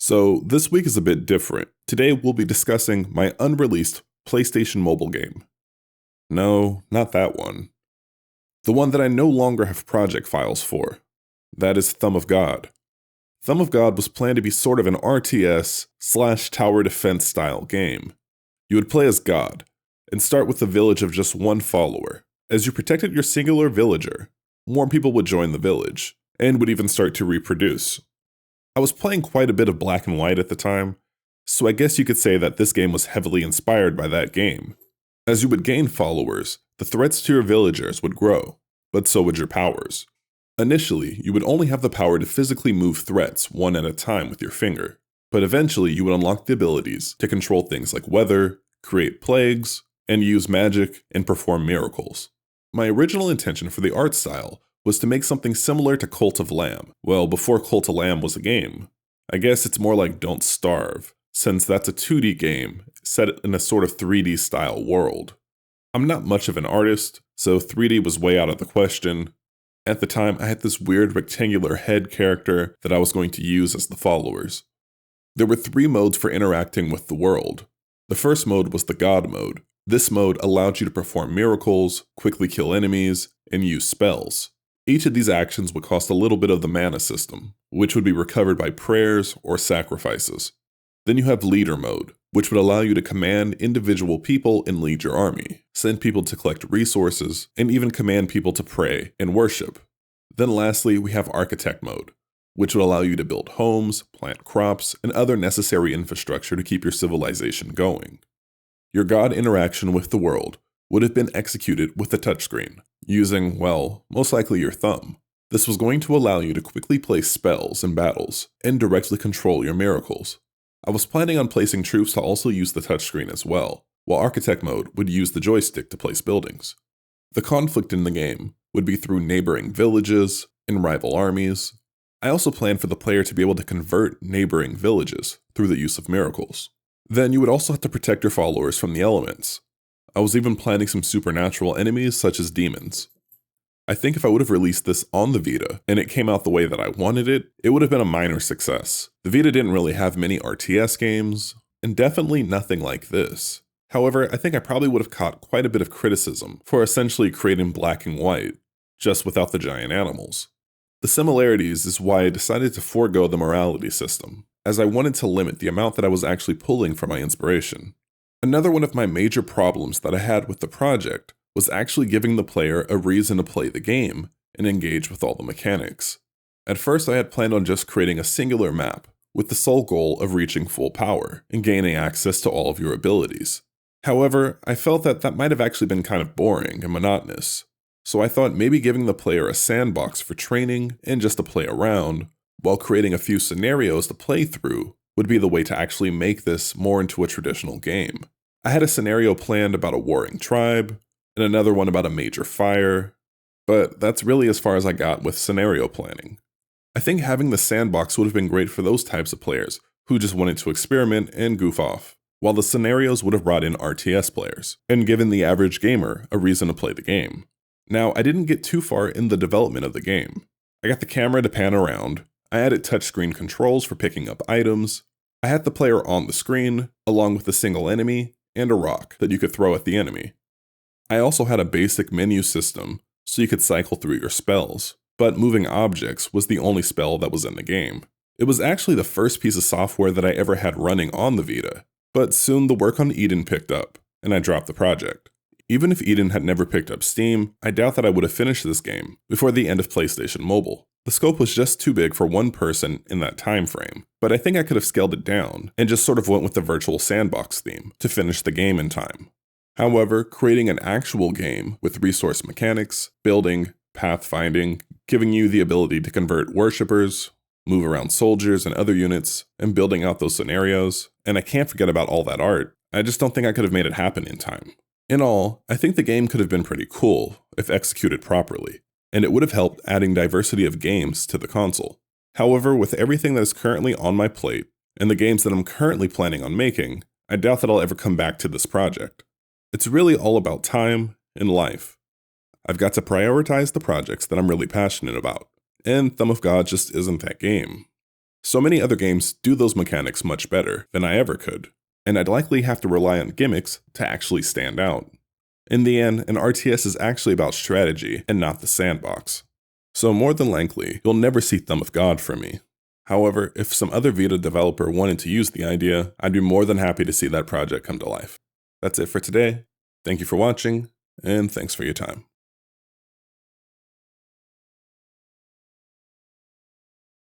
So, this week is a bit different. Today, we'll be discussing my unreleased PlayStation mobile game. No, not that one. The one that I no longer have project files for. That is Thumb of God. Thumb of God was planned to be sort of an RTS / tower defense style game. You would play as God, and start with a village of just one follower. As you protected your singular villager, more people would join the village, and would even start to reproduce. I was playing quite a bit of Black and White at the time, so I guess you could say that this game was heavily inspired by that game. As you would gain followers, the threats to your villagers would grow, but so would your powers. Initially, you would only have the power to physically move threats one at a time with your finger, but eventually you would unlock the abilities to control things like weather, create plagues, and use magic and perform miracles. My original intention for the art style was to make something similar to Cult of Lamb. Well, before Cult of Lamb was a game. I guess it's more like Don't Starve, since that's a 2D game set in a sort of 3D style world. I'm not much of an artist, so 3D was way out of the question. At the time, I had this weird rectangular head character that I was going to use as the followers. There were 3 modes for interacting with the world. The first mode was the God mode. This mode allowed you to perform miracles, quickly kill enemies, and use spells. Each of these actions would cost a little bit of the mana system, which would be recovered by prayers or sacrifices. Then you have Leader mode, which would allow you to command individual people and lead your army, send people to collect resources, and even command people to pray and worship. Then lastly, we have Architect mode, which would allow you to build homes, plant crops, and other necessary infrastructure to keep your civilization going. Your God interaction with the world would have been executed with a touchscreen, using, well, most likely your thumb. This was going to allow you to quickly place spells in battles and directly control your miracles. I was planning on placing troops to also use the touchscreen as well, while Architect mode would use the joystick to place buildings. The conflict in the game would be through neighboring villages and rival armies. I also planned for the player to be able to convert neighboring villages through the use of miracles. Then you would also have to protect your followers from the elements. I was even planning some supernatural enemies such as demons. I think if I would have released this on the Vita and it came out the way that I wanted it, it would have been a minor success. The Vita didn't really have many RTS games, and definitely nothing like this. However, I think I probably would have caught quite a bit of criticism for essentially creating Black and White, just without the giant animals. The similarities is why I decided to forego the morality system, as I wanted to limit the amount that I was actually pulling from my inspiration. Another one of my major problems that I had with the project was actually giving the player a reason to play the game and engage with all the mechanics. At first, I had planned on just creating a singular map with the sole goal of reaching full power and gaining access to all of your abilities. However, I felt that that might have actually been kind of boring and monotonous, so I thought maybe giving the player a sandbox for training and just to play around, while creating a few scenarios to play through, would be the way to actually make this more into a traditional game. I had a scenario planned about a warring tribe, and another one about a major fire, but that's really as far as I got with scenario planning. I think having the sandbox would have been great for those types of players who just wanted to experiment and goof off, while the scenarios would have brought in RTS players, and given the average gamer a reason to play the game. Now, I didn't get too far in the development of the game. I got the camera to pan around, I added touchscreen controls for picking up items, I had the player on the screen, along with a single enemy, and a rock that you could throw at the enemy. I also had a basic menu system, so you could cycle through your spells, but moving objects was the only spell that was in the game. It was actually the first piece of software that I ever had running on the Vita, but soon the work on Eden picked up, and I dropped the project. Even if Eden had never picked up Steam, I doubt that I would have finished this game before the end of PlayStation Mobile. The scope was just too big for one person in that time frame, but I think I could have scaled it down and just sort of went with the virtual sandbox theme to finish the game in time. However, creating an actual game with resource mechanics, building, pathfinding, giving you the ability to convert worshippers, move around soldiers and other units, and building out those scenarios, and I can't forget about all that art, I just don't think I could have made it happen in time. In all, I think the game could have been pretty cool if executed properly, and it would have helped adding diversity of games to the console. However, with everything that is currently on my plate, and the games that I'm currently planning on making, I doubt that I'll ever come back to this project. It's really all about time and life. I've got to prioritize the projects that I'm really passionate about, and Thumb of God just isn't that game. So many other games do those mechanics much better than I ever could, and I'd likely have to rely on gimmicks to actually stand out. In the end, an RTS is actually about strategy and not the sandbox. So more than likely, you'll never see Thumb of God from me. However, if some other Vita developer wanted to use the idea, I'd be more than happy to see that project come to life. That's it for today. Thank you for watching, and thanks for your time.